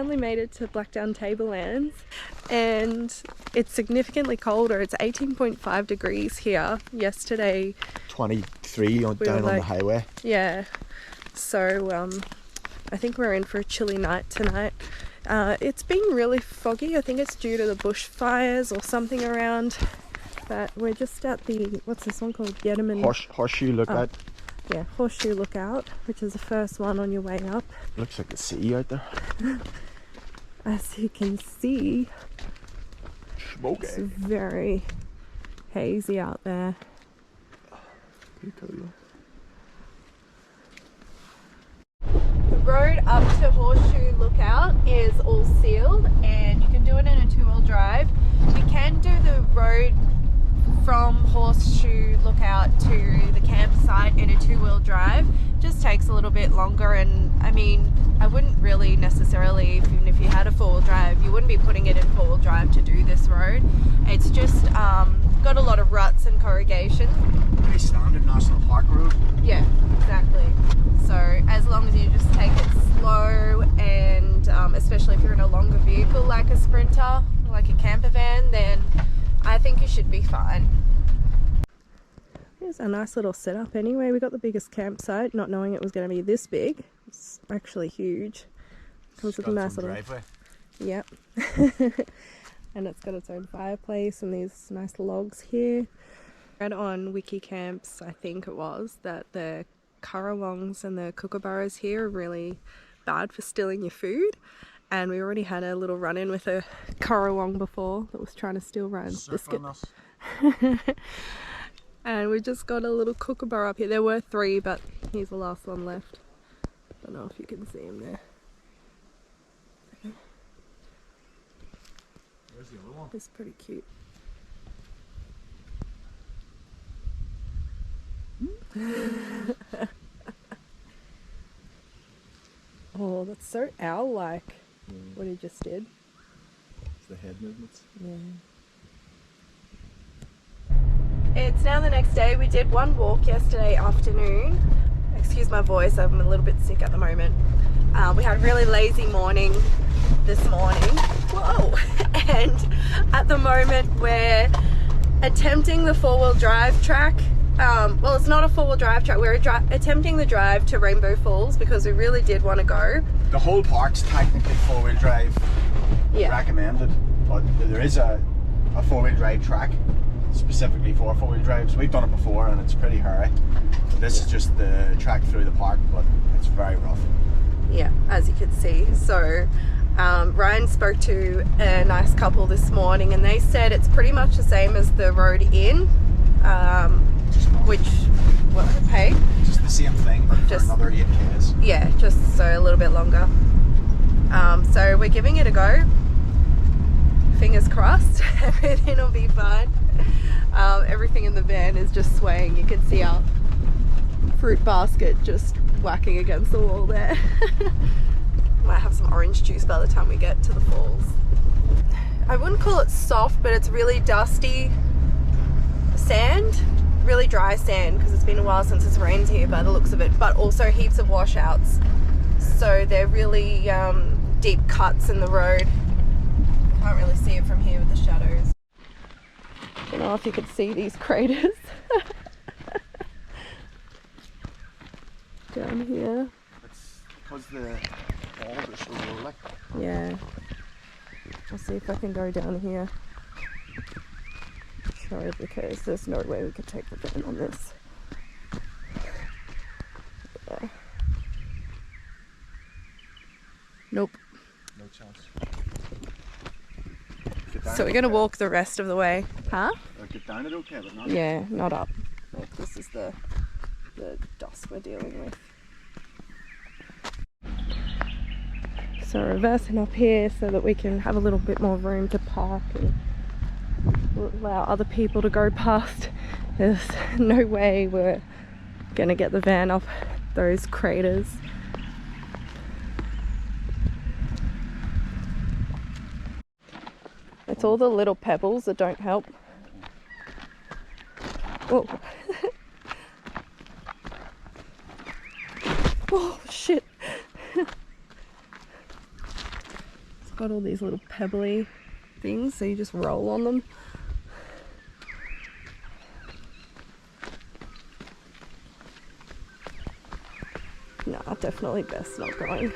finally made it to Blackdown Tablelands, and it's significantly colder. It's 18.5 degrees here. Yesterday 23 down were on the highway. Yeah, so I think we're in for a chilly night tonight. It's been really foggy. I think it's due to the bushfires or something around, but we're just at the, what's this one called? Yedeman Horseshoe Lookout. Yeah, Horseshoe Lookout, which is the first one on your way up. Looks like the sea out there. As you can see, Smoky. it's very hazy out there. Pretty cool. The road up to Horseshoe Lookout is all sealed, and you can do it in a two-wheel drive. You can do the road from Horseshoe Lookout to the campsite in a two-wheel drive. Just takes a little bit longer, and I mean, I wouldn't really necessarily, even if you had a four-wheel drive, you wouldn't be putting it in four-wheel drive to do this road. It's just got a lot of ruts and corrugation. Pretty standard national park road. Yeah, exactly. So as long as you just take it slow, and especially if you're in a longer vehicle like a Sprinter, like a camper van, then I think you should be fine. Here's a nice little setup anyway. We got the biggest campsite, not knowing it was going to be this big. It's actually huge. Comes with a nice little driveway. Yep. And it's got its own fireplace and these nice logs here. Read on Wiki Camps, I think it was, that the currawongs and the kookaburras here are really bad for stealing your food. And we already had a little run-in with a currawong before that was trying to steal Ryan's biscuit. And we just got a little kookaburra up here. There were 3, but he's the last one left. Don't know if you can see him there. Where's the other one? It's pretty cute. Oh, that's so owl-like. What he just did. It's the head movements. Yeah. It's now the next day. We did one walk yesterday afternoon. Excuse my voice, I'm a little bit sick at the moment. We had a really lazy morning this morning. Whoa! And at the moment we're attempting the four-wheel drive track. Well, it's not a four-wheel drive track. We're attempting the drive to Rainbow Falls because we really did want to go. The whole park's technically four-wheel drive recommended, but there is a four-wheel drive track specifically for four-wheel drives. We've done it before and it's pretty hairy. This is just the track through the park, but it's very rough. Yeah, as you can see. So Ryan spoke to a nice couple this morning and they said it's pretty much the same as the road in, which, what, hey? Just the same thing, but for another 8 k's. Yeah, just so a little bit longer. So we're giving it a go. Fingers crossed, everything will be fine. Everything in the van is just swaying. You can see our fruit basket just whacking against the wall there. Might have some orange juice by the time we get to the falls. I wouldn't call it soft, but it's really dusty sand, really dry sand, because it's been a while since it's rained here by the looks of it, but also heaps of washouts. So they're really deep cuts in the road. Can't really see it from here with the shadows. I don't know if you could see these craters down here. It's because the walls are so low, like. Yeah. I'll see if I can go down here. Sure, because there's no way we could take the van on this. Yeah. Nope. No chance. So we're gonna walk the rest of the way. Huh? Get down it okay, but not. Yeah, not up. Like, this is the dust we're dealing with. So reversing up here so that we can have a little bit more room to park and allow other people to go past. There's no way we're gonna get the van up those craters. It's all the little pebbles that don't help. Whoa. Oh shit. got all these little pebbly things, so you just roll on them. Nah, definitely best not going.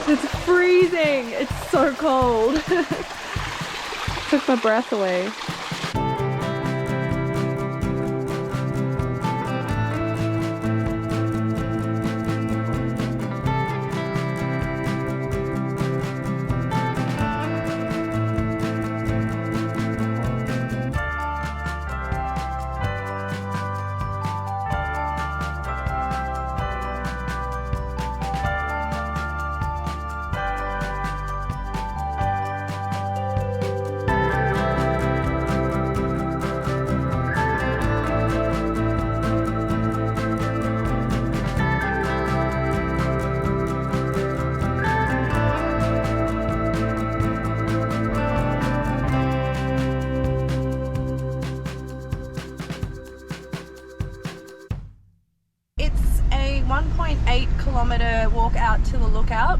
It's freezing! It's so cold! Took my breath away. It's a 1.8 kilometer walk out to the lookout.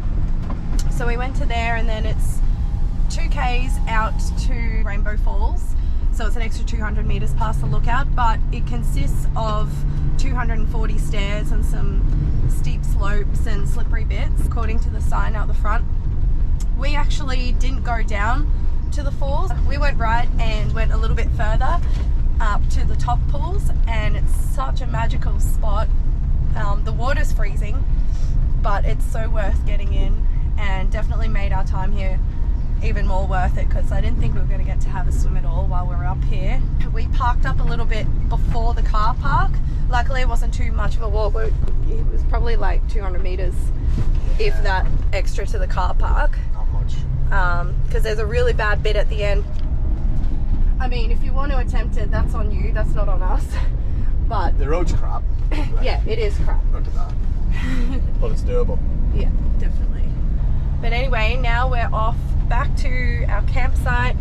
So we went to there, and then it's 2 k's out to Rainbow Falls. So it's an extra 200 meters past the lookout, but it consists of 240 stairs and some steep slopes and slippery bits, according to the sign out the front. We actually didn't go down to the falls. We went right and went a little bit further up to the top pools, and it's such a magical spot. The water's freezing, but it's so worth getting in, and definitely made our time here even more worth it, because I didn't think we were going to get to have a swim at all while we were up here. We parked up a little bit before the car park. Luckily it wasn't too much of a walk. It was probably like 200 meters, if that, extra to the car park. Not much. Because there's a really bad bit at the end. I mean, if you want to attempt it, that's on you, that's not on us. But the road's crap. yeah, it is crap. Look at that. But it's doable. Yeah, definitely. But anyway, now we're off back to our campsite.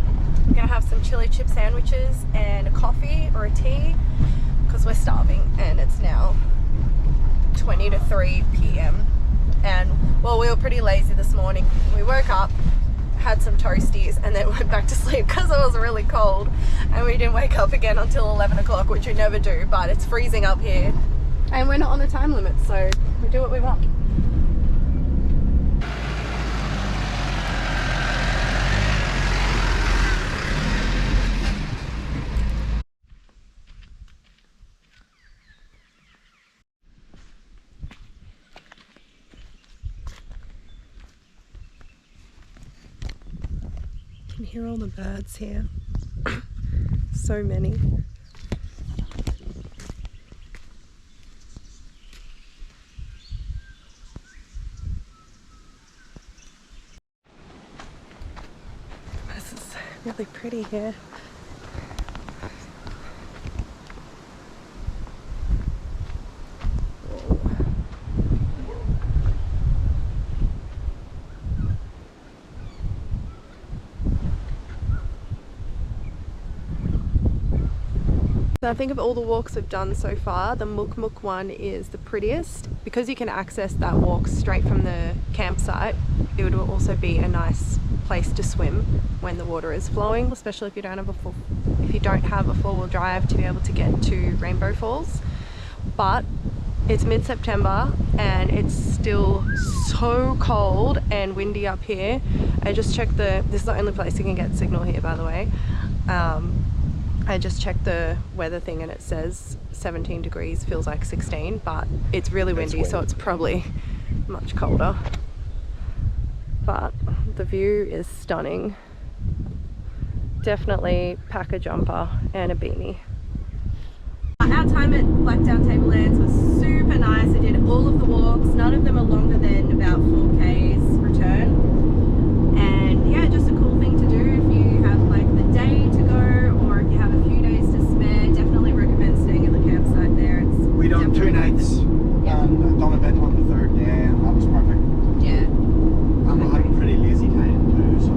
We're gonna have some chili chip sandwiches and a coffee or a tea, because we're starving, and it's now 20 to 3 p.m. And well, we were pretty lazy this morning. We woke up, had some toasties, and then went back to sleep because it was really cold, and we didn't wake up again until 11 o'clock, which we never do, but it's freezing up here and we're not on a time limit, so we do what we want. You can hear all the birds here. So many. This is really pretty here. So I think of all the walks we've done so far, the Muk Muk one is the prettiest. Because you can access that walk straight from the campsite, it would also be a nice place to swim when the water is flowing, especially if you don't have a four-wheel drive to be able to get to Rainbow Falls. But it's mid-September and it's still so cold and windy up here. I just checked this is the only place you can get signal here, by the way. I just checked the weather thing and it says 17 degrees, feels like 16, but it's really windy, so it's probably much colder. But the view is stunning. Definitely pack a jumper and a beanie. our time at Blackdown Tablelands was super nice. I did all of the walks. None of them are longer than about 4Ks return. And yeah, just a cool thing to do if you have like the day to go, or if you have a few days to spare. Definitely recommend staying at the campsite there. We done 2 nights, and I've done a bit on the 3rd day, and that was perfect. Yeah. And we had a pretty lazy time too, so.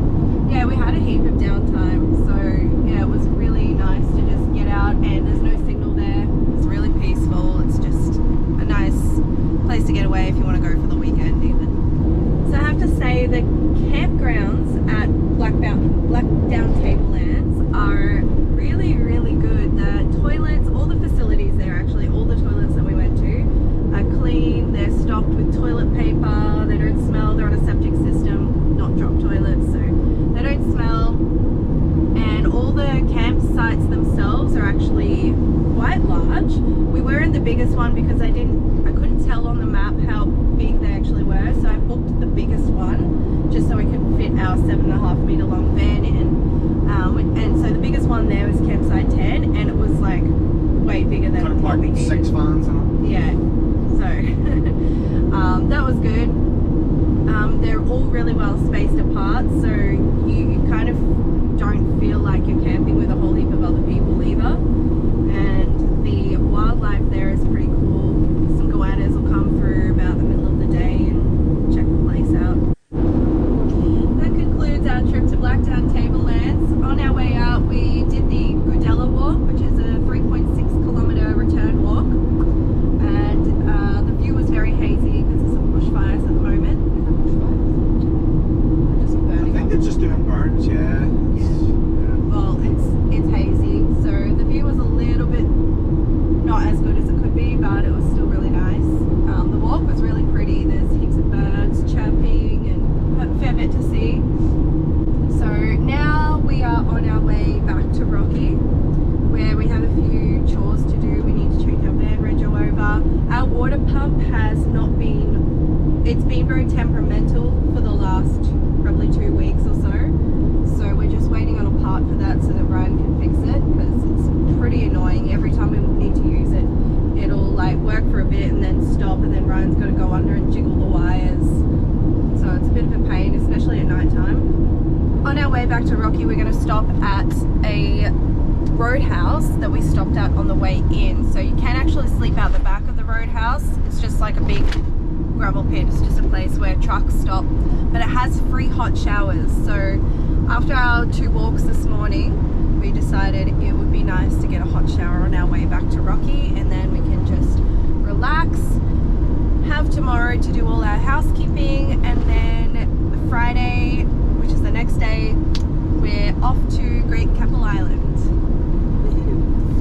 Yeah, we had a heap of downtime, so yeah, it was really nice to just get out, and there's no signal there. It's really peaceful. It's just a nice place to get away if you want to go for the weekend even. So I have to say the campgrounds at Blackdown Tablelands are really, really good. The toilets, all the facilities there, actually, all the toilets that we went to are clean. They're stocked with toilet paper. They don't smell. They're on a septic system, not drop toilets, so they don't smell. And all the campsites themselves are actually quite large. We were in the biggest one because I couldn't tell on the map how big they actually were, so I booked the biggest one just so we could fit our 7.5 meter long van in. And so the biggest one there was campsite 10, and it was like way bigger than what we needed. 6 vans in it. Yeah, so that was good. They're all really well spaced apart, so you kind of don't feel like you're camping with a whole heap of other people either. And the wildlife there is pretty cool. Some goannas will come through about the middle of the day and check the place out. That concludes our trip to Blackdown Tablelands. On our way out, we did the Gudella walk, which is a 3.6 kilometer return walk. And the view was very hazy because there's some bushfires at the moment. I think they're just doing burns, yeah. Well, it's hazy, so the view was a little bit not as good as it could be, but it was still really nice. The walk was really pretty. There's heaps of birds chirping and a fair bit to see. So now we are on our way back to Rocky, where we have a few chores to do. We need to change our van rego over. Our water pump has not been, it's been very temperamental for the last probably 2 weeks or so. So we're just waiting on a part for that so that Ryan can fix it, because it's pretty annoying. Every time we need to use it, it'll like work for a bit and then stop, and then Ryan's got to go under and jiggle the wires. So it's a bit of a pain, especially at night time. On our way back to Rocky, we're going to stop at a roadhouse that we stopped at on the way in. So you can actually sleep out the back of the roadhouse. It's just like a big gravel pit. It's just a place where trucks stop, but it has free hot showers. So after our 2 walks this morning, we decided it would be nice to get a hot shower on our way back to Rocky, and then we can just relax, have tomorrow to do all our housekeeping, and then Friday, which is the next day, we're off to Great Keppel Island.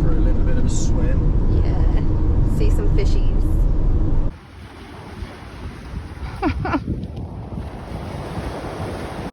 For a little bit of a swim. Yeah, see some fishies.